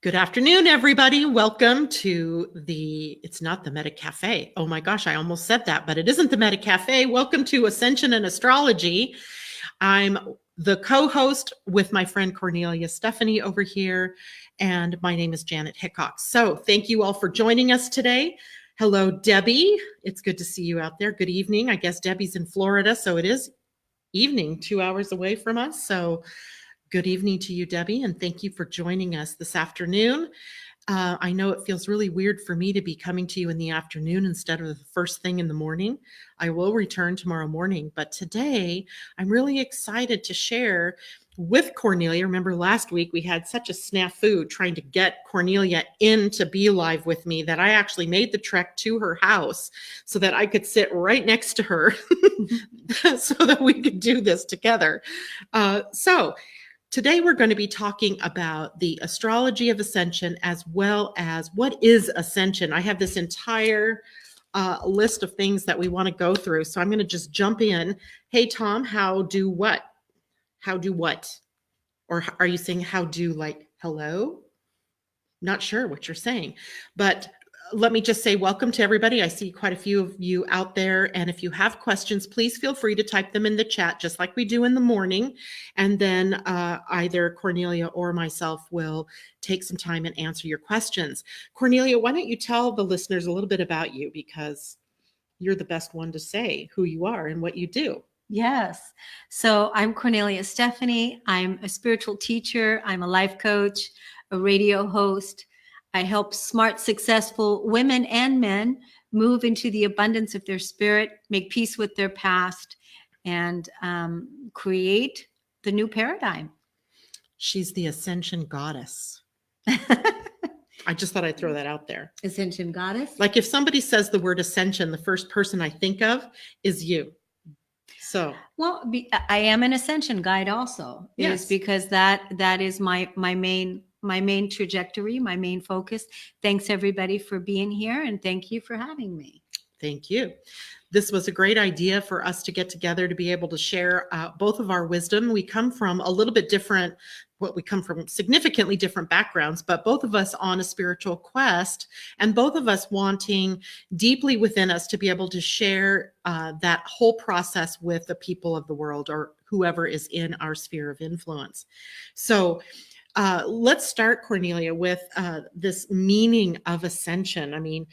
Good afternoon, everybody. Welcome to it's not the Meta Cafe. Oh my gosh, I almost said that, but it isn't the Meta Cafe. Welcome to Ascension and Astrology. I'm the co-host with my friend Kornelia Stephanie over here, and my name is Janet Hickox. So thank you all for joining us today. Hello, Debbie. It's good to see you out there. Good evening. I guess Debbie's in Florida, so it is evening, 2 hours away from us. So good evening to you, Debbie, and thank you for joining us this afternoon. I know it feels really weird for me to be coming to you in the afternoon instead of the first thing in the morning. I will return tomorrow morning, but today I'm really excited to share with Kornelia. Remember last week we had such a snafu trying to get Kornelia in to be live with me that I actually made the trek to her house so that I could sit right next to her so that we could do this together. Today, we're going to be talking about the astrology of ascension as well as what is ascension. I have this entire list of things that we want to go through. So I'm going to just jump in. Hey, Tom, how do what? How do what? Or are you saying how do like hello? Not sure what you're saying, but let me just say welcome to everybody. I see quite a few of you out there. And if you have questions, please feel free to type them in the chat, just like we do in the morning. And then either Kornelia or myself will take some time and answer your questions. Kornelia, why don't you tell the listeners a little bit about you, because you're the best one to say who you are and what you do. Yes. So I'm Kornelia Stephanie. I'm a spiritual teacher. I'm a life coach, a radio host. I help smart, successful women and men move into the abundance of their spirit, make peace with their past, and create the new paradigm. She's the ascension goddess. I just thought I'd throw that out there. Ascension goddess? Like if somebody says the word ascension, the first person I think of is you. So, well, I am an ascension guide also. Yes. It is because that is my main trajectory, my main focus. Thanks everybody for being here, and thank you for having me. Thank you. This was a great idea for us to get together to be able to share both of our wisdom. We come from a little bit different, we come from significantly different backgrounds, but both of us on a spiritual quest, and both of us wanting deeply within us to be able to share that whole process with the people of the world or whoever is in our sphere of influence. So let's start, Kornelia, with this meaning of ascension. I mean,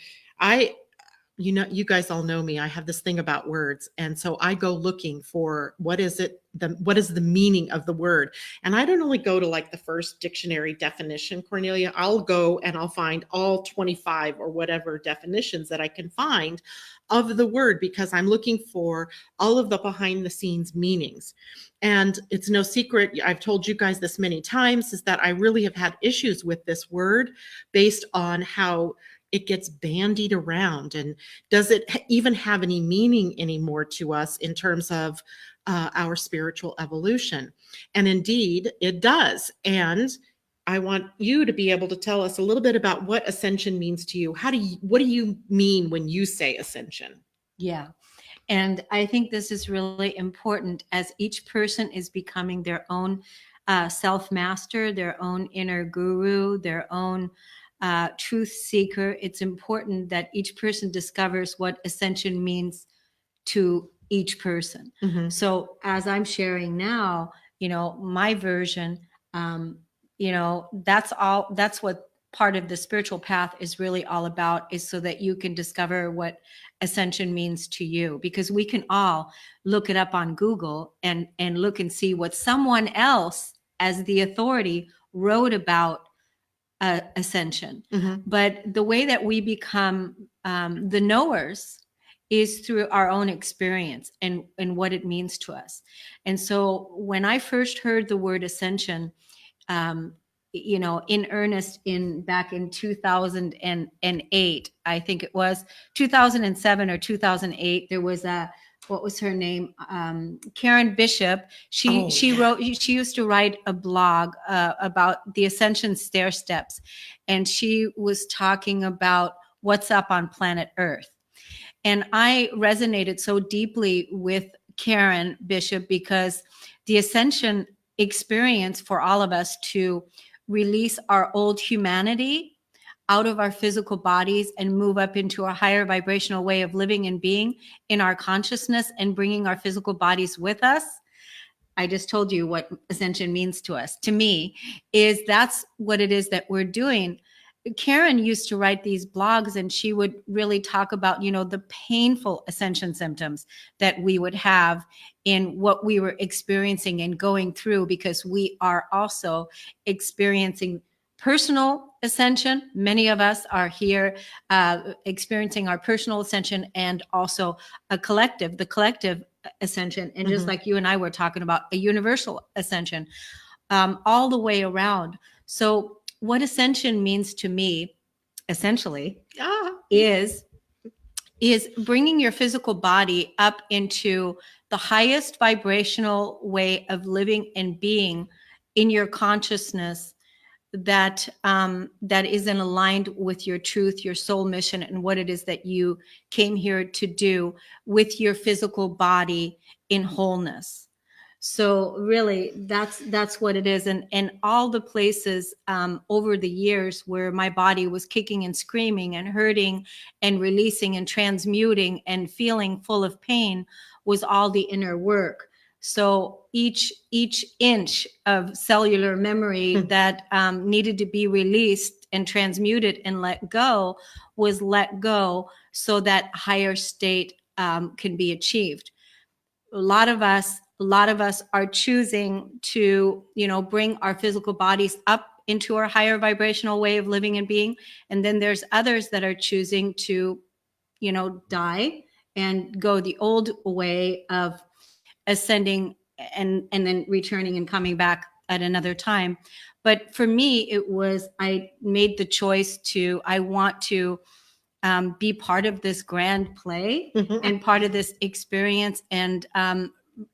you guys all know me. I have this thing about words. And so I go looking for what is the meaning of the word. And I don't only go to like the first dictionary definition, Kornelia. I'll go and I'll find all 25 or whatever definitions that I can find of the word, because I'm looking for all of the behind the scenes meanings. And it's no secret, I've told you guys this many times, is that I really have had issues with this word based on how it gets bandied around. And does it even have any meaning anymore to us in terms of our spiritual evolution? And indeed, it does. And I want you to be able to tell us a little bit about what ascension means to you. What do you mean when you say ascension? Yeah. And I think this is really important as each person is becoming their own self-master, their own inner guru, their own truth seeker. It's important that each person discovers what ascension means to each person. Mm-hmm. So as I'm sharing now, my version, that's what part of the spiritual path is really all about, is so that you can discover what ascension means to you, because we can all look it up on Google and look and see what someone else as the authority wrote about ascension. Mm-hmm. But the way that we become the knowers is through our own experience and what it means to us. And so when I first heard the word ascension, in earnest back in 2008, I think it was 2007 or 2008, there was what was her name? Karen Bishop. She used to write a blog about the ascension stair steps. And she was talking about what's up on planet Earth. And I resonated so deeply with Karen Bishop because the ascension experience for all of us to release our old humanity out of our physical bodies and move up into a higher vibrational way of living and being in our consciousness and bringing our physical bodies with us. I just told you what ascension means to us. To me, is that's what it is that we're doing. Karen used to write these blogs, and she would really talk about, the painful ascension symptoms that we would have in what we were experiencing and going through, because we are also experiencing personal ascension. Many of us are here experiencing our personal ascension, and also the collective ascension. And just like you and I were talking about, a universal ascension, all the way around. So what ascension means to me, essentially, is bringing your physical body up into the highest vibrational way of living and being in your consciousness, that isn't aligned with your truth, your soul mission, and what it is that you came here to do with your physical body in wholeness. So really, that's what it is. And all the places over the years where my body was kicking and screaming and hurting and releasing and transmuting and feeling full of pain was all the inner work. So each inch of cellular memory that needed to be released and transmuted and let go was let go, so that higher state can be achieved. A lot of us are choosing to, bring our physical bodies up into our higher vibrational way of living and being. And then there's others that are choosing to, die and go the old way of ascending and then returning and coming back at another time. But for me, I made the choice I want to be part of this grand play and part of this experience, and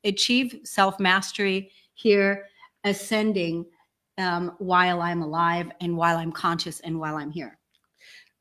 achieve self-mastery here, ascending while I'm alive and while I'm conscious and while I'm here.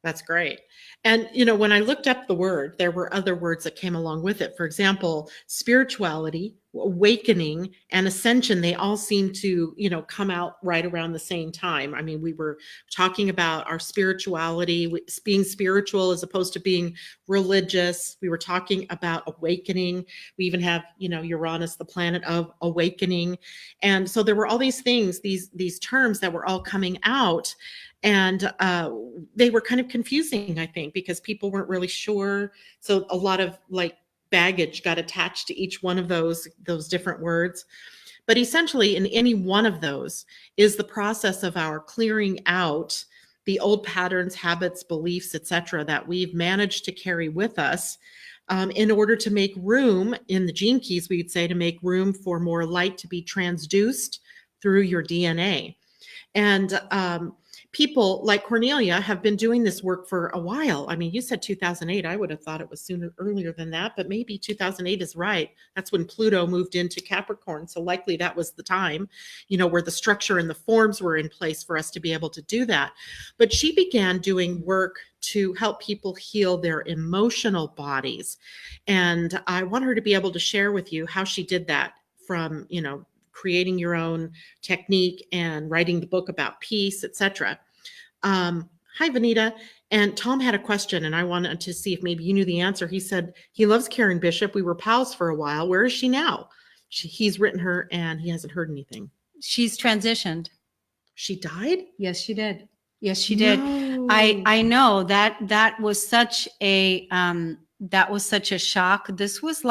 That's great. And, when I looked up the word, there were other words that came along with it. For example, spirituality, awakening, and ascension, they all seem to, come out right around the same time. I mean, we were talking about our spirituality, being spiritual as opposed to being religious. We were talking about awakening. We even have, Uranus, the planet of awakening. And so there were all these things, these terms that were all coming out. And they were kind of confusing, I think, because people weren't really sure. So a lot of baggage got attached to each one of those different words. But essentially, in any one of those is the process of our clearing out the old patterns, habits, beliefs, etc., that we've managed to carry with us in order to make room in the gene keys, we would say, to make room for more light to be transduced through your DNA. And people like Kornelia have been doing this work for a while. I mean, you said 2008. I would have thought it was earlier than that, but maybe 2008 is right. That's when Pluto moved into Capricorn. So likely that was the time, where the structure and the forms were in place for us to be able to do that. But she began doing work to help people heal their emotional bodies. And I want her to be able to share with you how she did that, from, creating your own technique and writing the book about peace, etc. Hi, Vanita. And Tom had a question, and I wanted to see if maybe you knew the answer. He said he loves Karen Bishop. We were pals for a while. Where is she now? He's written her, and he hasn't heard anything. She's transitioned. She died? Yes, she did. Yes, she did. No. I know that was such a shock. This was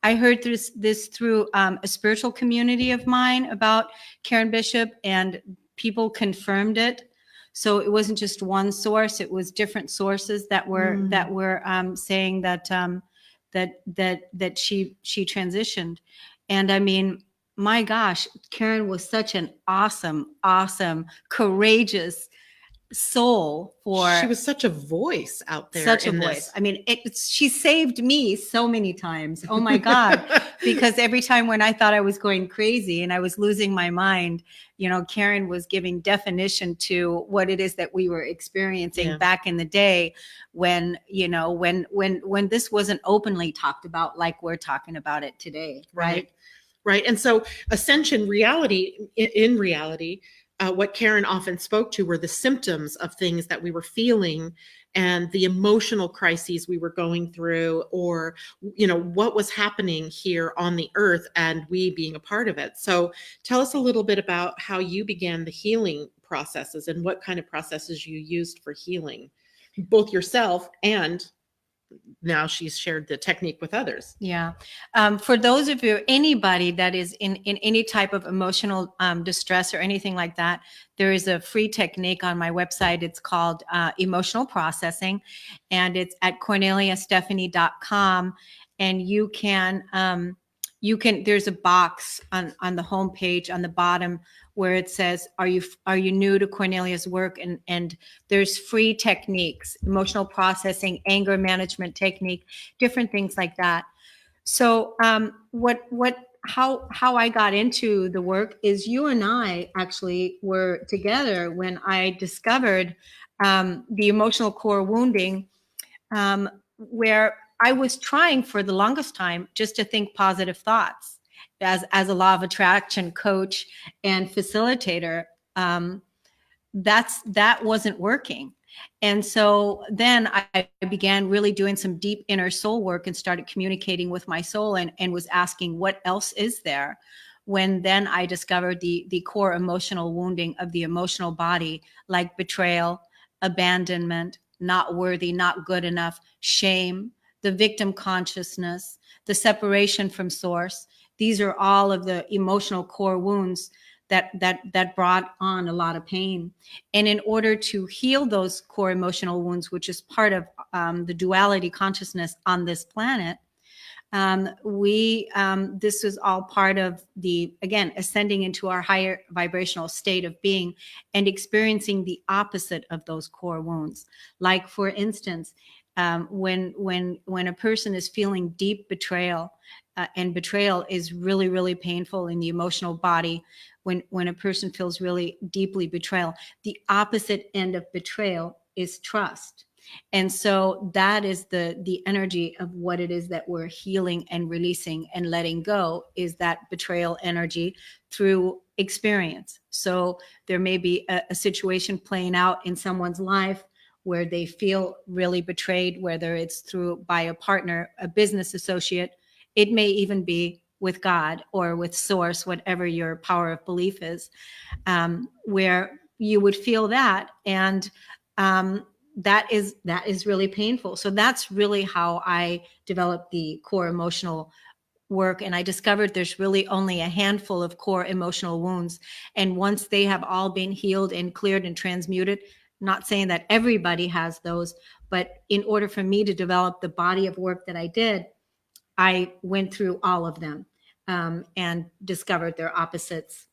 I heard this through a spiritual community of mine about Karen Bishop, and people confirmed it. So it wasn't just one source; it was different sources that were saying that she transitioned. And I mean, my gosh, Karen was such an awesome, courageous soul. She was such a voice out there. Such a voice. I mean, she saved me so many times. Oh my God. Because every time when I thought I was going crazy and I was losing my mind, Karen was giving definition to what it is that we were experiencing back in the day when this wasn't openly talked about like we're talking about it today. Right. And so ascension in reality, what Karen often spoke to were the symptoms of things that we were feeling and the emotional crises we were going through, or, what was happening here on the earth and we being a part of it. So tell us a little bit about how you began the healing processes and what kind of processes you used for healing, both yourself and now she's shared the technique with others. Yeah. For those of you, anybody that is in any type of emotional distress or anything like that, there is a free technique on my website. It's called emotional processing, and it's at corneliastephanie.com. And there's a box on the homepage on the bottom where it says, are you new to Kornelia's work? And there's free techniques, emotional processing, anger management technique, different things like that. So how I got into the work is you and I actually were together when I discovered the emotional core wounding, where I was trying for the longest time just to think positive thoughts. As a law of attraction coach and facilitator, that wasn't working. And so then I began really doing some deep inner soul work and started communicating with my soul and was asking, what else is there? When then I discovered the core emotional wounding of the emotional body, like betrayal, abandonment, not worthy, not good enough, shame, the victim consciousness, the separation from source. These are all of the emotional core wounds that brought on a lot of pain. And in order to heal those core emotional wounds, which is part of the duality consciousness on this planet, this was all part of again, ascending into our higher vibrational state of being and experiencing the opposite of those core wounds. Like, for instance, when a person is feeling deep betrayal, and betrayal is really, really painful in the emotional body. When a person feels really deeply betrayal, the opposite end of betrayal is trust. And so that is the energy of what it is that we're healing and releasing and letting go, is that betrayal energy through experience. So there may be a situation playing out in someone's life where they feel really betrayed, whether it's by a partner, a business associate. It may even be with God or with source, whatever your power of belief is, where you would feel that. And that is really painful. So that's really how I developed the core emotional work. And I discovered there's really only a handful of core emotional wounds. And once they have all been healed and cleared and transmuted, not saying that everybody has those, but in order for me to develop the body of work that I did, I went through all of them and discovered their opposites.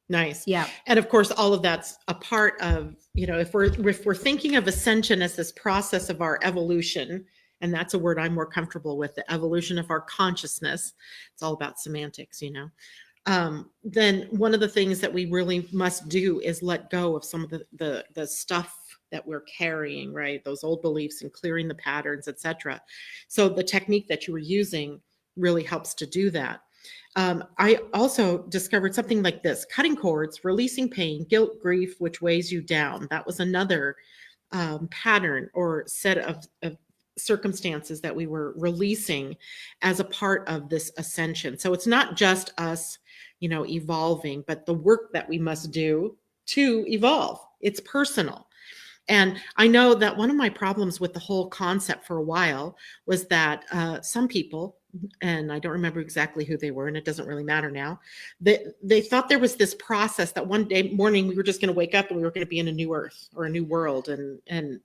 Nice. Yeah. And of course, all of that's a part of, if we're thinking of ascension as this process of our evolution, and that's a word I'm more comfortable with, the evolution of our consciousness. It's all about semantics, then one of the things that we really must do is let go of some of the stuff that we're carrying, right? Those old beliefs and clearing the patterns, etc. So the technique that you were using really helps to do that. I also discovered something like this: cutting cords, releasing pain, guilt, grief, which weighs you down. That was another pattern or set of circumstances that we were releasing as a part of this ascension. So it's not just us, evolving, but the work that we must do to evolve. It's personal. And I know that one of my problems with the whole concept for a while was that some people, and I don't remember exactly who they were, and it doesn't really matter now, they thought there was this process that one day morning we were just going to wake up and we were going to be in a new earth or a new world. And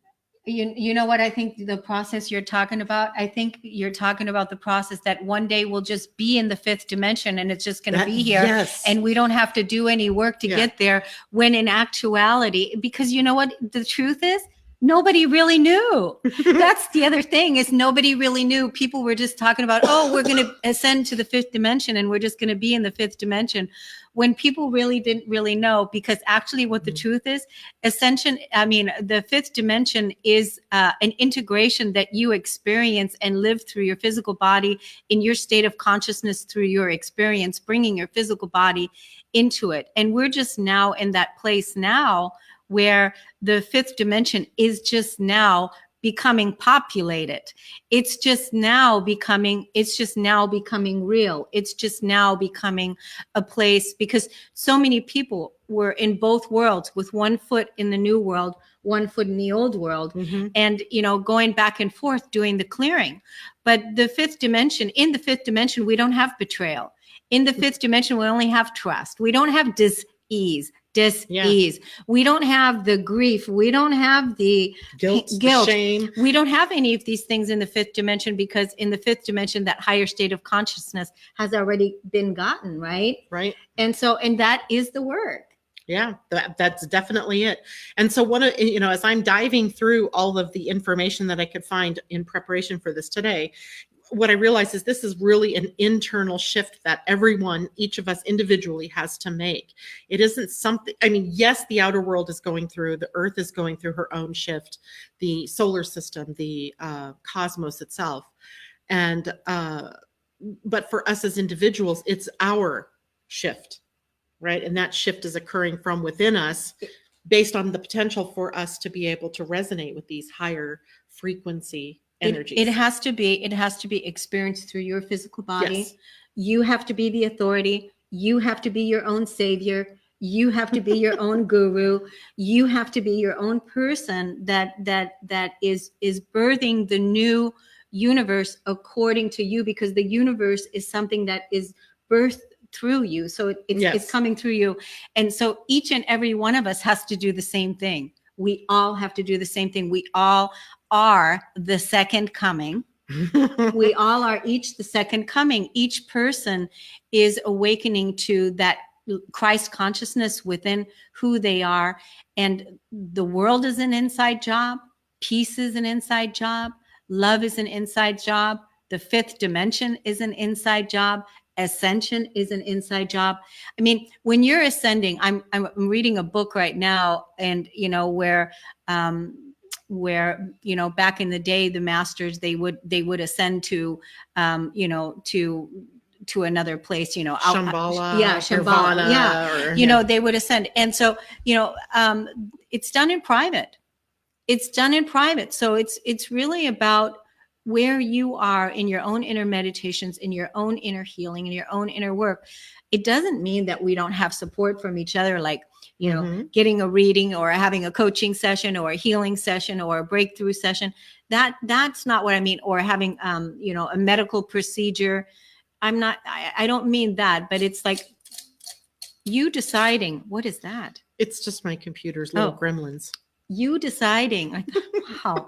you know what I think the process you're talking about? I think you're talking about the process that one day we'll just be in the fifth dimension and it's just going to be here. Yes. And we don't have to do any work to get there, when in actuality, because you know what the truth is? Nobody really knew. That's the other thing, is nobody really knew. People were just talking about, oh, we're going to ascend to the fifth dimension and we're just going to be in the fifth dimension, when people really didn't really know. Because actually what the truth is, ascension, I mean, the fifth dimension is an integration that you experience and live through your physical body in your state of consciousness, through your experience, bringing your physical body into it. And we're just now in that place now where the fifth dimension is just now becoming populated. It's just now becoming real. It's just now becoming a place, because so many people were in both worlds, with one foot in the new world, one foot in the old world, and, you know, going back and forth doing the clearing. But in the fifth dimension, we don't have betrayal. In the fifth dimension, we only have trust. We don't have dis-ease. We don't have the grief. We don't have the guilt, shame. We don't have any of these things in the fifth dimension, because in the fifth dimension, that higher state of consciousness has already been gotten, right? Right. And that is the work. Yeah, that's definitely it. And so as I'm diving through all of the information that I could find in preparation for this today, what I realized is this is really an internal shift that each of us individually has to make. It isn't something, I mean, yes, the outer world is going through, the earth is going through her own shift, the solar system, the cosmos itself. But for us as individuals, it's our shift, right? And that shift is occurring from within us, based on the potential for us to be able to resonate with these higher frequency energies. It has to be experienced through your physical body. Yes. You have to be the authority. You have to be your own savior. You have to be your own guru. You have to be your own person that is birthing the new universe according to you, because the universe is something that is birthed through you. So it's coming through you. And so each and every one of us has to do the same thing. We all have to do the same thing. We all are the second coming. We all are each the second coming. Each person is awakening to that Christ consciousness within who they are. And the world is an inside job. Peace is an inside job. Love is an inside job. The fifth dimension is an inside job. Ascension is an inside job. I mean, when you're ascending, I'm reading a book right now, and where back in the day, the masters, they would ascend to to another place, Shambhala, Shambhala, they would ascend. And so, it's done in private. So it's really about where you are in your own inner meditations, in your own inner healing, in your own inner work. It doesn't mean that we don't have support from each other, like, getting a reading or having a coaching session or a healing session or a breakthrough session. That's not what I mean. Or having, a medical procedure. I don't mean that, but it's like you deciding, what is that? It's just my computer's little gremlins. You deciding, wow.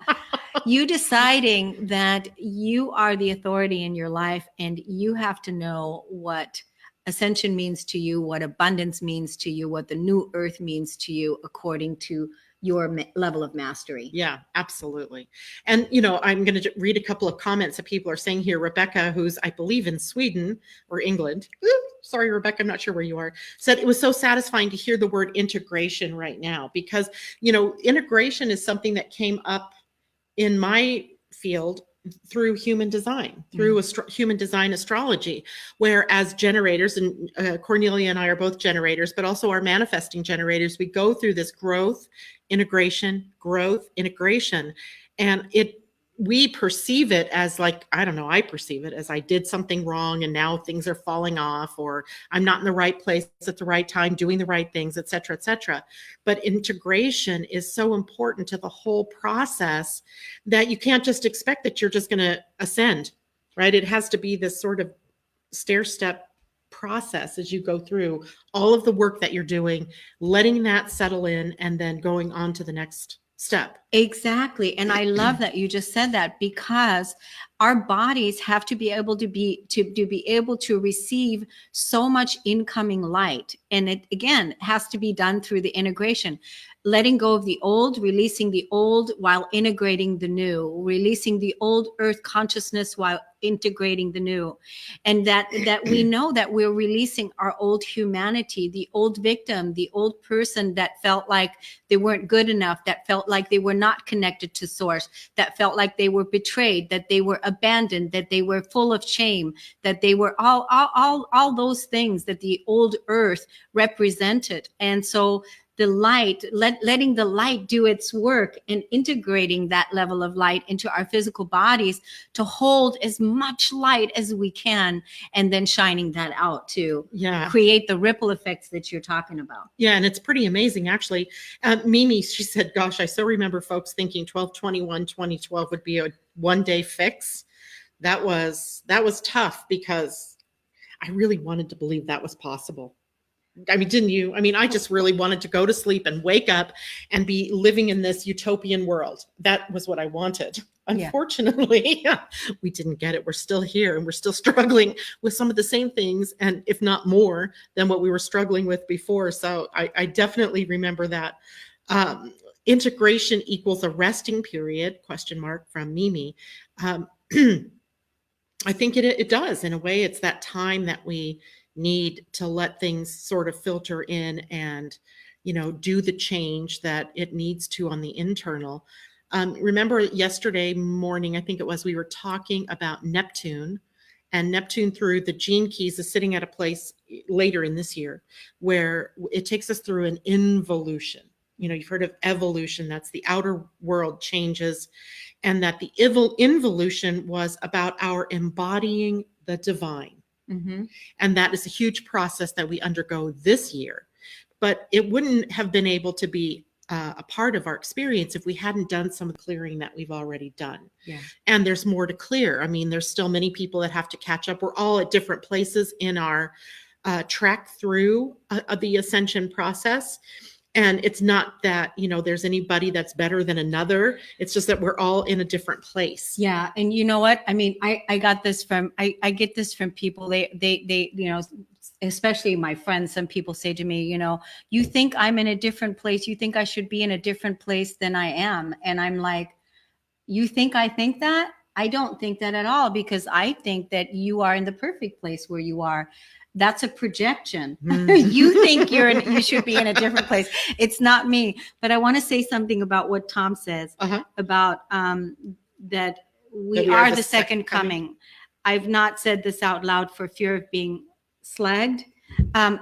You deciding that you are the authority in your life, and you have to know what ascension means to you, what abundance means to you, what the new earth means to you, according to your level of mastery. Yeah, absolutely. And, I'm going to read a couple of comments that people are saying here. Rebecca, who's, I believe, in Sweden or England. Sorry, Rebecca, I'm not sure where you are, said it was so satisfying to hear the word integration right now, because, integration is something that came up in my field through human design, through human design astrology, where as generators, and Kornelia and I are both generators, but also our manifesting generators, we go through this growth, integration, and we perceive it as like, I perceive it as I did something wrong and now things are falling off, or I'm not in the right place at the right time, doing the right things, et cetera, et cetera. But integration is so important to the whole process that you can't just expect that you're just going to ascend, right? It has to be this sort of stair-step process as you go through all of the work that you're doing, letting that settle in, and then going on to the next step. Exactly. And I love that you just said that, because our bodies have to be able to be able to receive so much incoming light. And it again has to be done through the integration, letting go of the old, releasing the old while integrating the new, releasing the old earth consciousness while integrating the new. And that we know that we're releasing our old humanity, the old victim, the old person that felt like they weren't good enough, that felt like they were not connected to source, that felt like they were betrayed, that they were abandoned, that they were full of shame, that they were all those things that the old earth represented. And so the light, letting the light do its work and integrating that level of light into our physical bodies to hold as much light as we can, and then shining that out to create the ripple effects that you're talking about. Yeah, and it's pretty amazing, actually. Mimi, she said, gosh, I so remember folks thinking 12/21/2012 would be a one-day fix. That was tough, because I really wanted to believe that was possible. I mean, didn't you? I mean, I just really wanted to go to sleep and wake up and be living in this utopian world. That was what I wanted. Unfortunately, we didn't get it. We're still here, and we're still struggling with some of the same things, and if not more than what we were struggling with before. So I definitely remember that. Integration equals a resting period, ? From Mimi. I think it does. In a way, it's that time that we need to let things sort of filter in and, do the change that it needs to on the internal. Remember yesterday morning, I think it was, we were talking about Neptune, and Neptune through the gene keys is sitting at a place later in this year where it takes us through an involution. You've heard of evolution. That's the outer world changes, and that the involution was about our embodying the divine. Mm-hmm. And that is a huge process that we undergo this year. But it wouldn't have been able to be a part of our experience if we hadn't done some of the clearing that we've already done. Yeah. And there's more to clear. I mean, there's still many people that have to catch up. We're all at different places in our track through the ascension process. And it's not that, there's anybody that's better than another. It's just that we're all in a different place. Yeah. And you know what? I mean, I got this from, I get this from people. They, especially my friends, some people say to me, you think I'm in a different place. You think I should be in a different place than I am. And I'm like, you think I think that? I don't think that at all, because I think that you are in the perfect place where you are. That's a projection. You think you should be in a different place. It's not me. But I want to say something about what Tom says about that we are the second coming. I've not said this out loud for fear of being slagged.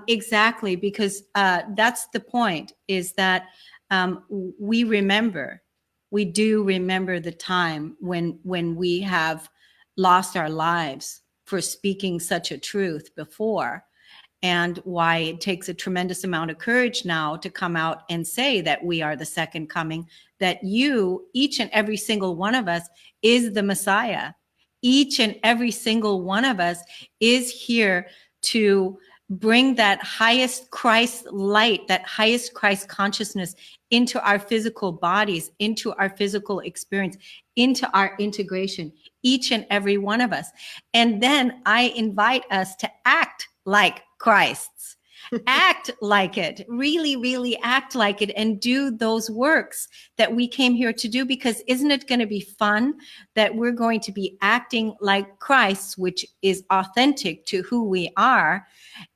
Exactly, because that's the point, is that we do remember the time when we have lost our lives for speaking such a truth before, and why it takes a tremendous amount of courage now to come out and say that we are the second coming, that each and every single one of us is the Messiah. Each and every single one of us is here to bring that highest Christ light, that highest Christ consciousness into our physical bodies, into our physical experience, into our integration, each and every one of us. And then I invite us to act like Christs. Act like it, really, really act like it, and do those works that we came here to do, because isn't it going to be fun that we're going to be acting like Christ, which is authentic to who we are?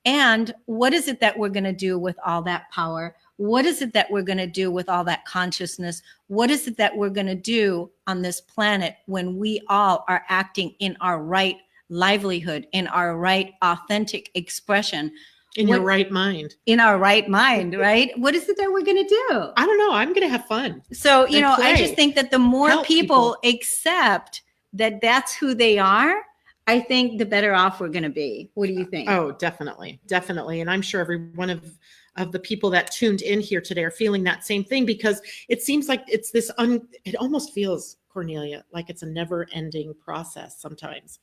And what is it that we're going to do with all that power? What is it that we're going to do with all that consciousness? What is it that we're going to do on this planet when we all are acting in our right livelihood, in our right authentic expression? In your right mind. In our right mind, right? What is it that we're going to do? I don't know. I'm going to have fun. So, I just think that the more people accept that that's who they are, I think the better off we're going to be. What do you think? Oh, definitely. Definitely. And I'm sure every one of the people that tuned in here today are feeling that same thing, because it seems like it's this, it almost feels, Kornelia, like it's a never ending process sometimes.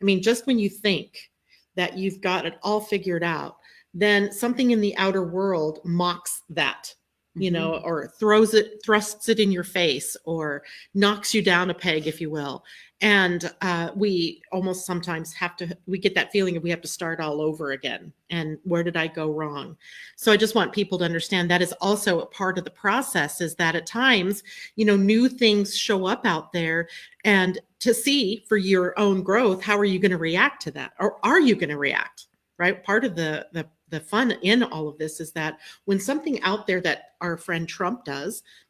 I mean, just when you think that you've got it all figured out, then something in the outer world mocks that. you know, or thrusts it in your face, or knocks you down a peg, if you will. And we almost sometimes we get that feeling of we have to start all over again. And where did I go wrong? So I just want people to understand that is also a part of the process, is that at times, you know, new things show up out there, and to see for your own growth, how are you going to react to that? Or are you going to react? Right? Part of the fun in all of this is that when something out there that our friend Trump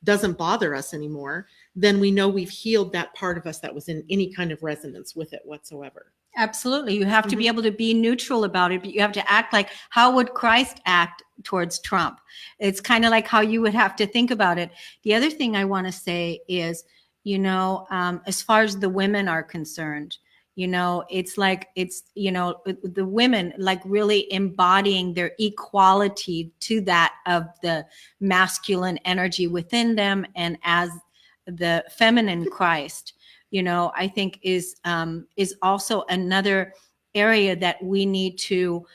doesn't bother us anymore, then we know we've healed that part of us that was in any kind of resonance with it whatsoever. Absolutely. You have to be able to be neutral about it, but you have to act like, how would Christ act towards Trump? It's kind of like how you would have to think about it. The other thing I want to say is, you know, as far as the women are concerned, you know, it's like, it's, you know, the women like really embodying their equality to that of the masculine energy within them, and as the feminine Christ, you know, I think is also another area that we need to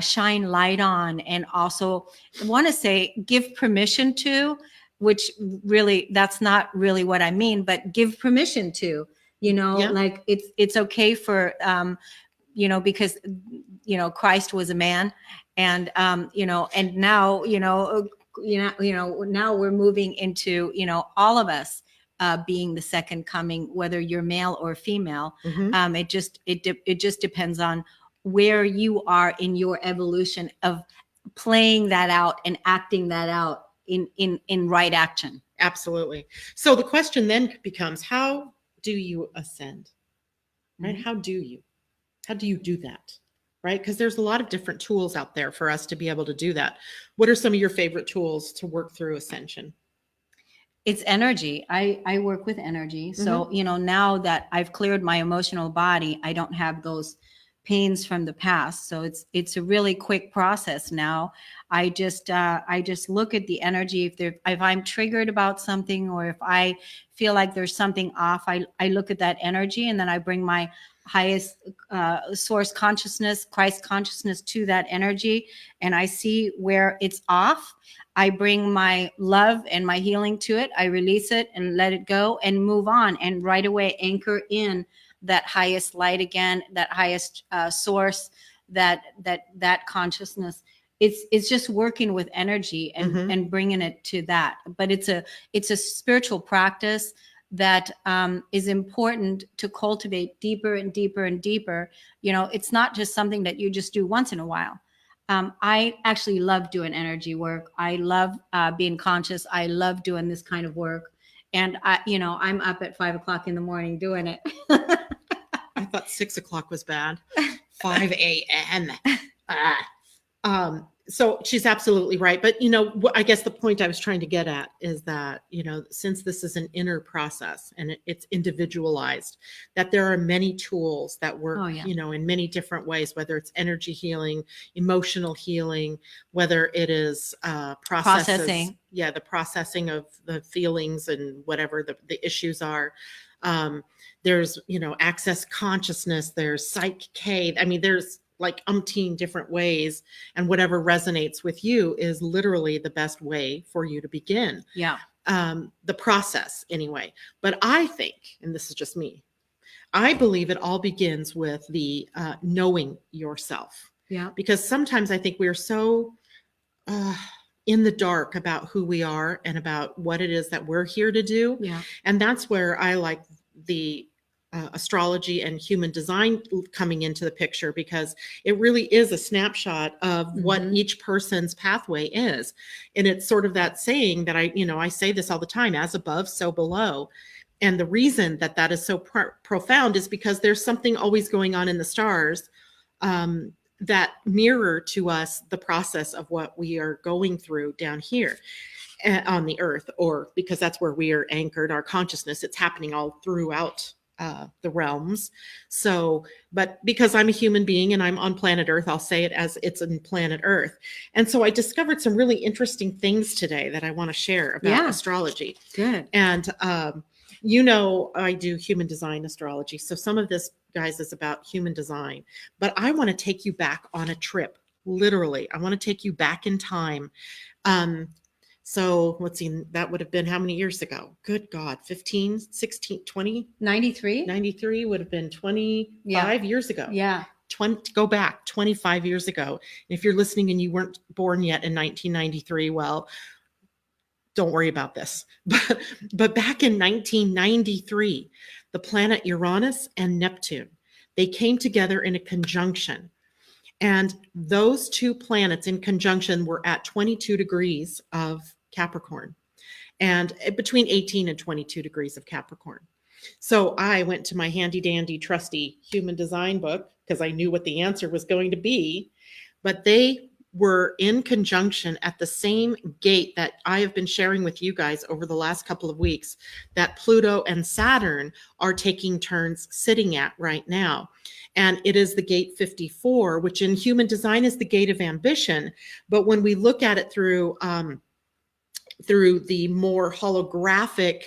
shine light on, and also want to say give permission to, which really, that's not really what I mean, but give permission to, you know, Yeah. like it's okay for, you know, because, you know, Christ was a man, and, you know, and now, now we're moving into, you know, all of us being the second coming, whether you're male or female. It just depends on where you are in your evolution of playing that out and acting that out in right action. Absolutely. So the question then becomes, how do you ascend? Right? How do you do that? Right? Because there's a lot of different tools out there for us to be able to do that. What are some of your favorite tools to work through ascension? It's energy. I work with energy. So, you know, now that I've cleared my emotional body, I don't have those pains from the past. So it's a really quick process now. I just look at the energy. If I'm triggered about something, or if I feel like there's something off, I look at that energy, and then I bring my highest source consciousness, Christ consciousness, to that energy, and I see where it's off. I bring my love and my healing to it. I release it and let it go and move on, and right away anchor in that highest light again, that highest source, that consciousness. It's just working with energy and bringing it to that. But it's a spiritual practice that is important to cultivate deeper and deeper and deeper. You know, it's not just something that you just do once in a while. I actually love doing energy work. I love being conscious. I love doing this kind of work. And I'm up at 5 o'clock in the morning doing it. I thought 6 o'clock was bad. 5 a.m. So she's absolutely right. But, you know, I guess the point I was trying to get at is that, you know, since this is an inner process and it's individualized, that there are many tools that work, you know, in many different ways, whether it's energy healing, emotional healing, whether it is processing. Yeah, the processing of the feelings and whatever the issues are. There's, you know, access consciousness, there's Psych K. I mean, there's like umpteen different ways, and whatever resonates with you is literally the best way for you to begin. Yeah. The process anyway. But I think, and this is just me, I believe it all begins with the knowing yourself. Yeah. Because sometimes I think we're so in the dark about who we are and about what it is that we're here to do. Yeah. And that's where I like the astrology and human design coming into the picture, because it really is a snapshot of what each person's pathway is. And it's sort of that saying that I say this all the time, as above, so below. And the reason that is so profound is because there's something always going on in the stars that mirror to us the process of what we are going through down here on the earth, or because that's where we are anchored, our consciousness. It's happening all throughout the realms. So, but because I'm a human being and I'm on planet Earth, I'll say it as it's on planet Earth. And so I discovered some really interesting things today that I want to share about astrology. Good. And, you know, I do human design astrology. So some of this, guys, is about human design, but I want to take you back on a trip. Literally, I want to take you back in time. So let's see, that would have been how many years ago? Good God, 15, 16, 20, 93? 93 would have been 25 Yeah. years ago. Yeah. 20, go back 25 years ago. And if you're listening and you weren't born yet in 1993, well, don't worry about this. But back in 1993, the planet Uranus and Neptune, they came together in a conjunction. And those two planets in conjunction were at 22 degrees of Capricorn and between 18 and 22 degrees of Capricorn. So I went to my handy dandy trusty human design book because I knew what the answer was going to be. But they were in conjunction at the same gate that I have been sharing with you guys over the last couple of weeks that Pluto and Saturn are taking turns sitting at right now. And it is the gate 54, which in human design is the gate of ambition. But when we look at it through the more holographic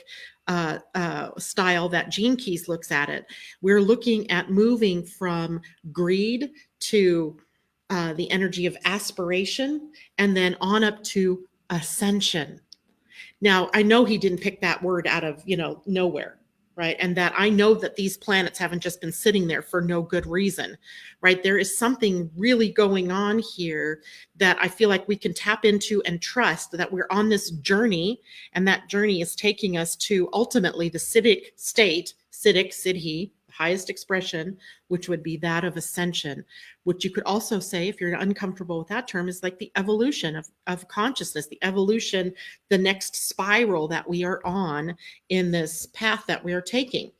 style that Gene Keys looks at it, we're looking at moving from greed to the energy of aspiration, and then on up to ascension. Now, I know he didn't pick that word out of, nowhere, right? And that I know that these planets haven't just been sitting there for no good reason, right? There is something really going on here that I feel like we can tap into and trust that we're on this journey, and that journey is taking us to ultimately the Siddhic state, Siddhi, highest expression, which would be that of ascension, which you could also say, if you're uncomfortable with that term, is like the evolution of consciousness, the evolution, the next spiral that we are on in this path that we are taking.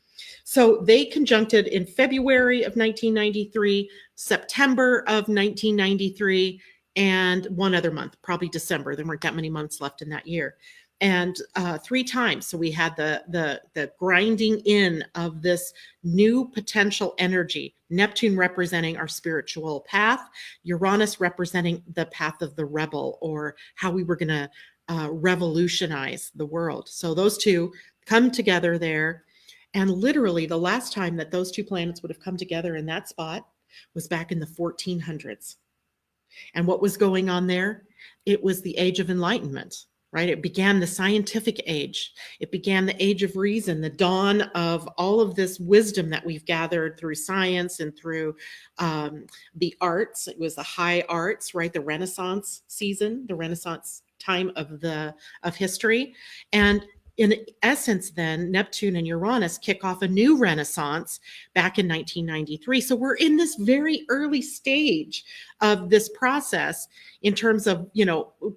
So they conjuncted in February of 1993, September of 1993, and one other month, probably December. There weren't that many months left in that year. And 3 times. So we had the grinding in of this new potential energy, Neptune representing our spiritual path, Uranus representing the path of the rebel, or how we were going to revolutionize the world. So those two come together there. And literally the last time that those two planets would have come together in that spot was back in the 1400s. And what was going on there? It was the age of enlightenment. Right? It began the scientific age. It began the age of reason, the dawn of all of this wisdom that we've gathered through science and through the arts. It was the high arts, right? The Renaissance season, the Renaissance time of history. And in essence, then Neptune and Uranus kick off a new Renaissance back in 1993. So we're in this very early stage of this process in terms of,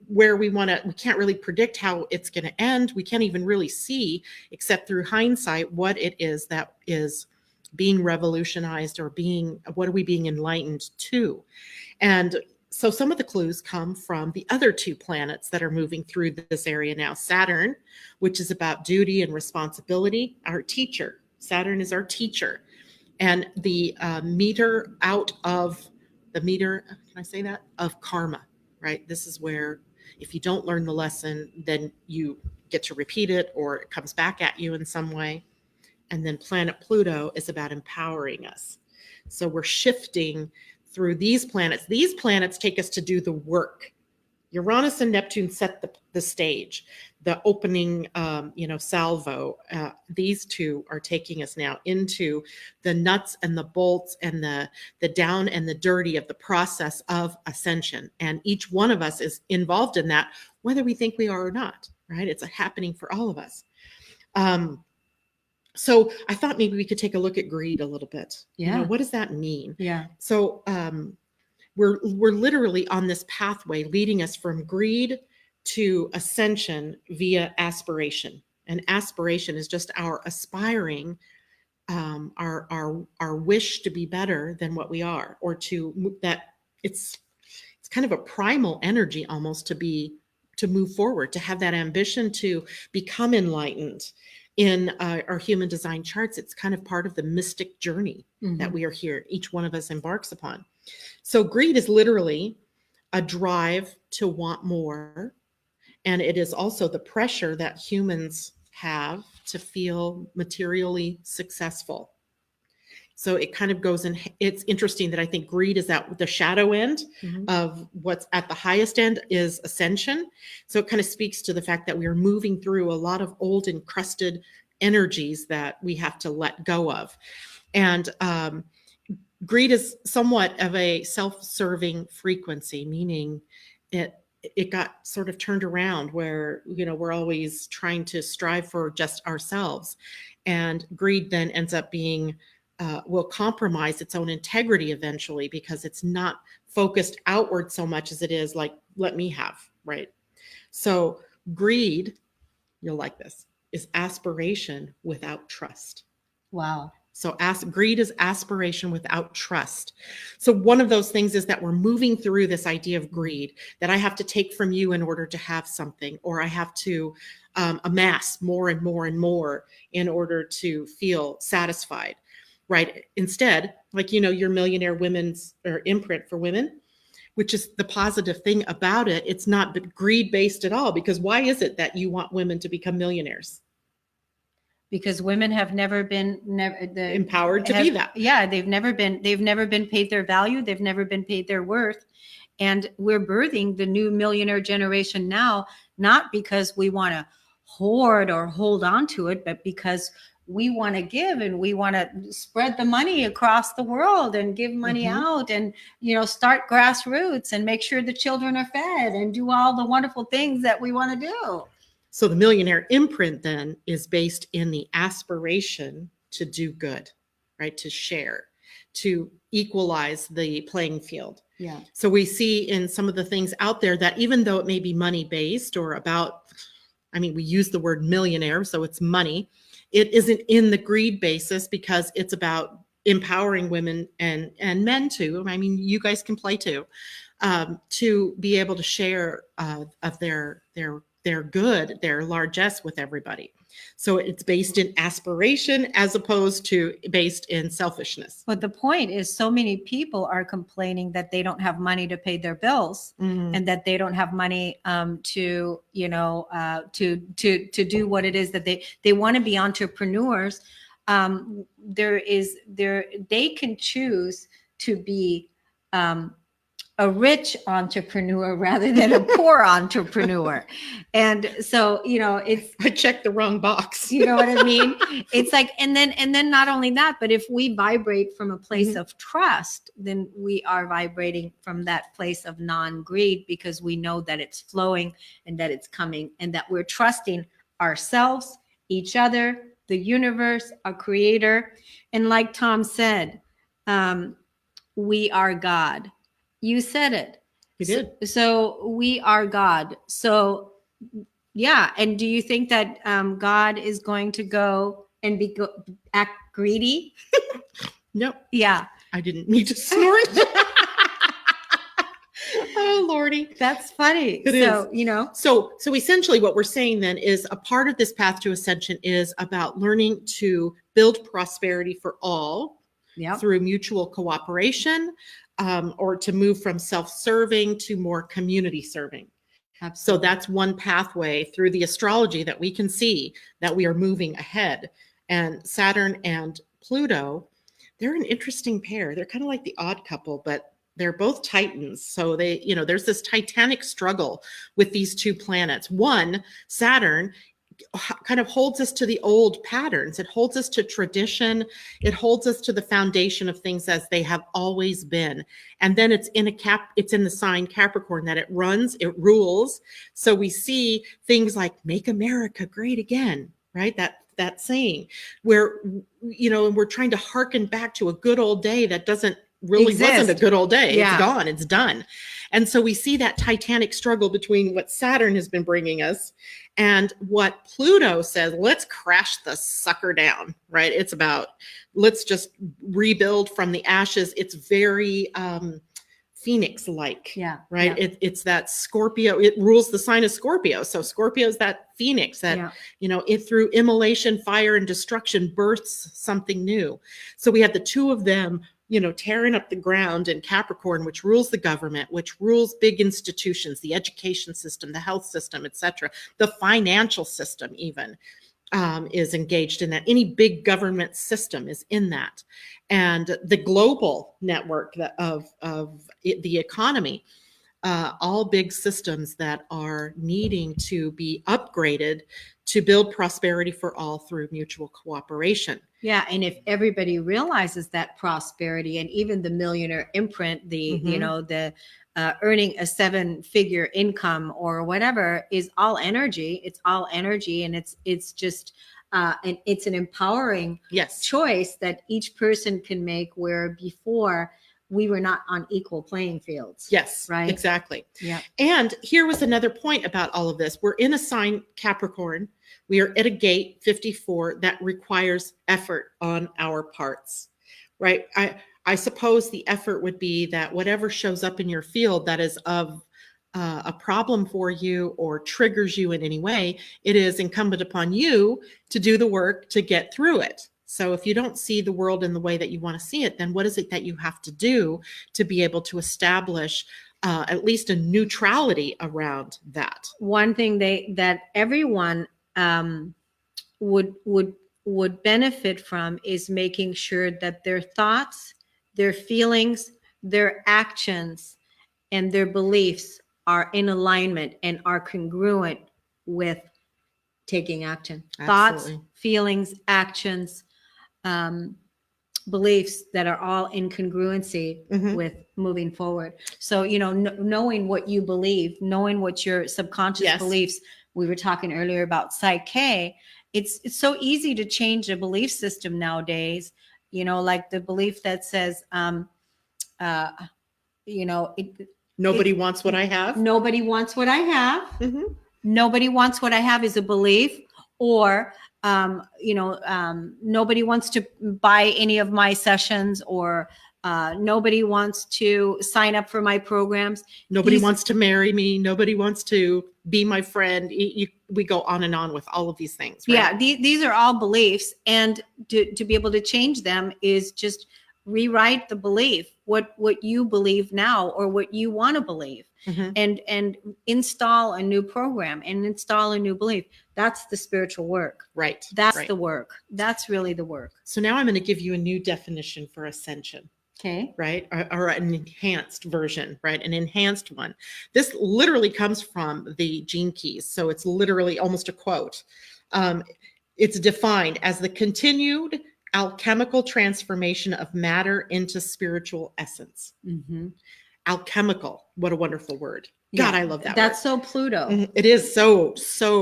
where we can't really predict how it's going to end. We can't even really see, except through hindsight, what it is that is being revolutionized, or what are we being enlightened to? And so some of the clues come from the other 2 planets that are moving through this area now. Saturn, which is about duty and responsibility, our teacher. Saturn is our teacher. And the meter can I say that? Of karma, right? This is where if you don't learn the lesson, then you get to repeat it, or it comes back at you in some way. And then planet Pluto is about empowering us. So we're shifting through these planets. These planets take us to do the work. Uranus and Neptune set the stage, the opening, salvo. These 2 are taking us now into the nuts and the bolts and the down and the dirty of the process of ascension. And each one of us is involved in that, whether we think we are or not, right? It's happening for all of us. So I thought maybe we could take a look at greed a little bit. Yeah. What does that mean? Yeah. So we're literally on this pathway leading us from greed to ascension via aspiration. And aspiration is just our aspiring, our wish to be better than what we are, or it's kind of a primal energy almost to move forward, to have that ambition to become enlightened. In our human design charts, it's kind of part of the mystic journey that we are here, each one of us embarks upon. So greed is literally a drive to want more. And it is also the pressure that humans have to feel materially successful. So it kind of goes in. It's interesting that I think greed is at the shadow end of what's at the highest end is ascension. So it kind of speaks to the fact that we are moving through a lot of old encrusted energies that we have to let go of. And greed is somewhat of a self-serving frequency, meaning it got sort of turned around where, we're always trying to strive for just ourselves. And greed then ends up being, will compromise its own integrity eventually because it's not focused outward so much as it is like, let me have, right? So greed, you'll like this, is aspiration without trust. Wow. So greed is aspiration without trust. So one of those things is that we're moving through this idea of greed, that I have to take from you in order to have something, or I have to amass more and more and more in order to feel satisfied, right? Instead, like, your Millionaire Women's or imprint for women, which is the positive thing about it. It's not greed based at all, because why is it that you want women to become millionaires? Because women have never been empowered to be that. Yeah, they've never been paid their value. They've never been paid their worth. And we're birthing the new millionaire generation now, not because we want to hoard or hold on to it, but because we want to give and we want to spread the money across the world and give money out and, start grassroots and make sure the children are fed and do all the wonderful things that we want to do. So the millionaire imprint then is based in the aspiration to do good, right? To share, to equalize the playing field. Yeah. So we see in some of the things out there that even though it may be money based or about, we use the word millionaire, so it's money, it isn't in the greed basis because it's about empowering women and men too. You guys can play too, to be able to share of their good, their largesse with everybody. So it's based in aspiration as opposed to based in selfishness. But the point is, so many people are complaining that they don't have money to pay their bills and that they don't have money to do what it is that they want to be entrepreneurs. They can choose to be a rich entrepreneur rather than a poor entrepreneur. And so, I checked the wrong box. You know what I mean? It's like, and then not only that, but if we vibrate from a place of trust, then we are vibrating from that place of non-greed, because we know that it's flowing and that it's coming and that we're trusting ourselves, each other, the universe, our creator. And like Tom said, we are God. You said it. You did. So we are God. So yeah. And do you think that God is going to go and act greedy? No. Yeah. I didn't mean to snort. Oh, Lordy. That's funny. It is. So essentially what we're saying then is a part of this path to ascension is about learning to build prosperity for all through mutual cooperation, or to move from self-serving to more community serving. Absolutely. So that's one pathway through the astrology that we can see that we are moving ahead. And Saturn and Pluto, they're an interesting pair. They're kind of like the odd couple, but they're both Titans. So there's this titanic struggle with these two planets. One, Saturn, kind of holds us to the old patterns. It holds us to tradition. It holds us to the foundation of things as they have always been. And then it's in the sign Capricorn, that it runs, it rules. So we see things like "Make America Great Again," right? That saying where, and we're trying to hearken back to a good old day that doesn't really wasn't a good old day. Yeah. It's gone. It's done. And so we see that titanic struggle between what Saturn has been bringing us and what Pluto says, let's crash the sucker down, right? It's about, let's just rebuild from the ashes. It's very Phoenix-like, right? Yeah. It's that Scorpio, it rules the sign of Scorpio. So Scorpio is that Phoenix that, it through immolation, fire, and destruction births something new. So we have the two of them, tearing up the ground in Capricorn, which rules the government, which rules big institutions, the education system, the health system, etc., the financial system even. is engaged in that. Any big government system is in that. And the global network of the economy, all big systems that are needing to be upgraded to build prosperity for all through mutual cooperation. Yeah, and if everybody realizes that prosperity, and even the millionaire imprint, the earning a 7-figure income or whatever is all energy. It's all energy, and it's just and it's an empowering Yes. choice that each person can make. Where before we were not on equal playing fields. Yes. Right. Exactly. Yeah. And here was another point about all of this. We're in a sign Capricorn. We are at a gate 54 that requires effort on our parts, right? I suppose the effort would be that whatever shows up in your field that is of a problem for you or triggers you in any way, it is incumbent upon you to do the work to get through it. So if you don't see the world in the way that you want to see it, then what is it that you have to do to be able to establish at least a neutrality around that? One thing that everyone would benefit from is making sure that their thoughts, their feelings, their actions, and their beliefs are in alignment and are congruent with taking action. Absolutely. Thoughts, feelings, actions, beliefs that are all in congruency Mhm. with moving forward. So, knowing what you believe, knowing what your subconscious Yes. beliefs, we were talking earlier about Psyche. It's so easy to change a belief system nowadays, like the belief that says, Nobody wants what I have. nobody wants what I have. Mhm. Nobody wants what I have is a belief, or nobody wants to buy any of my sessions, or nobody wants to sign up for my programs. Nobody These- wants to marry me. Nobody wants to be my friend. We go on and on with all of these things. Right? Yeah, these are all beliefs, and to be able to change them is just rewrite the belief, what you believe now, or what you want to believe. Mhm. And install a new program and install a new belief. That's the spiritual work. Right. That's right. the work. That's really the work. So now I'm going to give you a new definition for ascension. Okay. Right? Or an enhanced version, right? An enhanced one. This literally comes from the Gene Keys. So it's literally almost a quote. It's defined as the continued alchemical transformation of matter into spiritual essence. Mm-hmm. Alchemical. What a wonderful word. God, I love that That's word. so Pluto. Mhm. It is so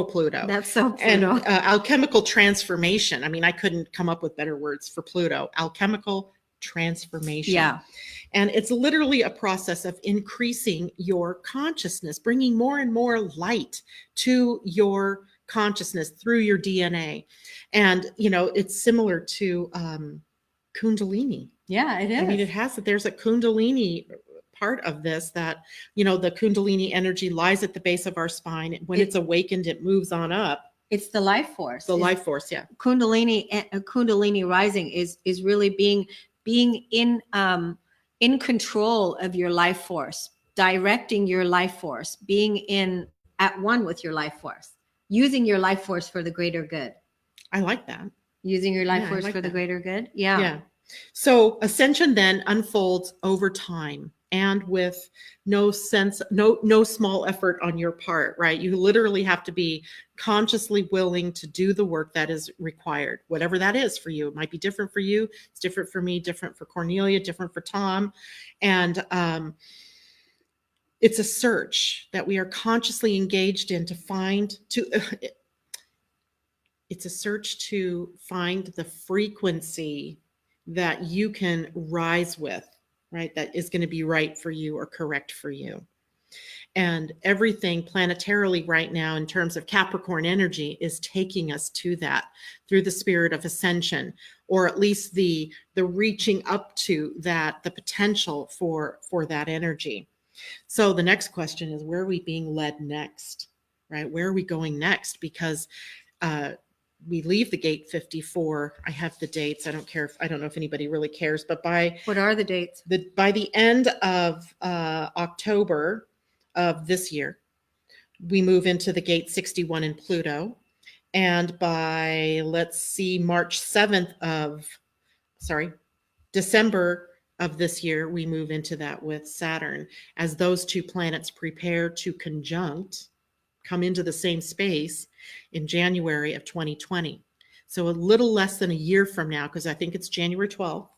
Pluto. That's so And Pluto. alchemical transformation. I mean, I couldn't come up with better words for Pluto. Alchemical transformation. Yeah. And it's literally a process of increasing your consciousness, bringing more and more light to your consciousness through your DNA. And, it's similar to Kundalini. Yeah, it is. I mean, there's a Kundalini part of this that, the Kundalini energy lies at the base of our spine. When it's awakened, it moves on up. It's the life force. The life force, yeah. Kundalini rising is really being in control of your life force, directing your life force, being at one with your life force, using your life force for the greater good. I like that. Using your life Yeah, I force like for the that. greater good. Yeah. Yeah. So ascension then unfolds over time and with no small effort on your part, right? You literally have to be consciously willing to do the work that is required, whatever that is for you. It might be different for you. It's different for me, different for Kornelia, different for Tom. And it's a search that we are consciously engaged in it's a search to find the frequency that you can rise with, right? That is going to be right for you or correct for you. And everything planetarily right now in terms of Capricorn energy is taking us to that through the spirit of ascension, or at least the reaching up to that, the potential for that energy. So the next question is, where are we being led next, right? Where are we going next? Because we leave the gate 54. I have the dates. I don't know if anybody really cares, but What are the dates? by the end of October of this year, we move into the gate 61 in Pluto. And by, let's see, December of this year, we move into that with Saturn as those two planets prepare to come into the same space in January of 2020. So a little less than a year from now, because I think it's January 12th,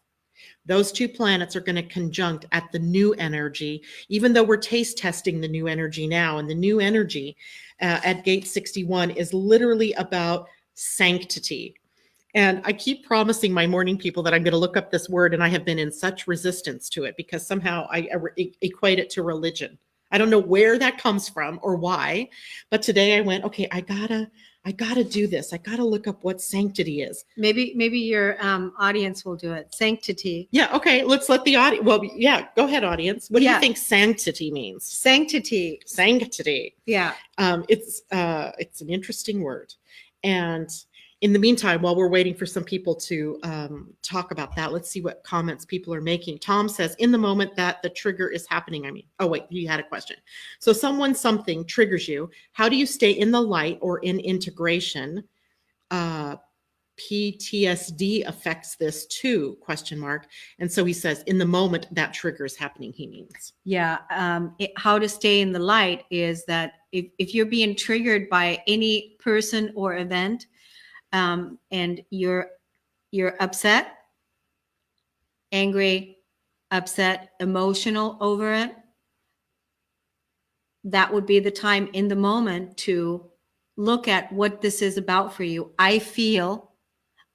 those two planets are going to conjunct at the new energy, even though we're taste testing the new energy now. And the new energy at gate 61 is literally about sanctity. And I keep promising my morning people that I'm going to look up this word, and I have been in such resistance to it because somehow I equate it to religion. I don't know where that comes from or why, but today I went, okay, I gotta do this. I gotta look up what sanctity is. Maybe your audience will do it. Sanctity. Yeah, okay. Let's let the audience. Well, yeah, go ahead, audience. What do you think sanctity means? Sanctity. Sanctity. Yeah. It's an interesting word, and in the meantime, while we're waiting for some people to talk about that, let's see what comments people are making. Tom says, in the moment that the trigger is happening, oh, wait, you had a question. So something triggers you. How do you stay in the light or in integration? PTSD affects this too, ? And so he says, in the moment that trigger is happening, he means. Yeah. How to stay in the light is that if you're being triggered by any person or event, and you're upset, angry, upset, emotional over it, that would be the time in the moment to look at what this is about for you. I feel,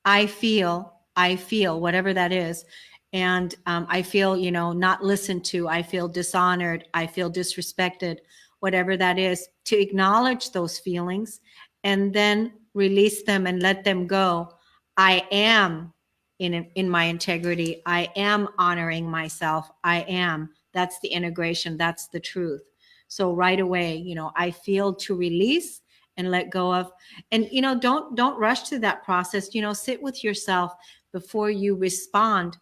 whatever that is. And I feel, not listened to. I feel dishonored. I feel disrespected, whatever that is, to acknowledge those feelings and then release them and let them go. I am in my integrity. I am honoring myself. That's the integration. That's the truth. So right away, I feel to release and let go of, and, don't rush to that process. Sit with yourself before you respond,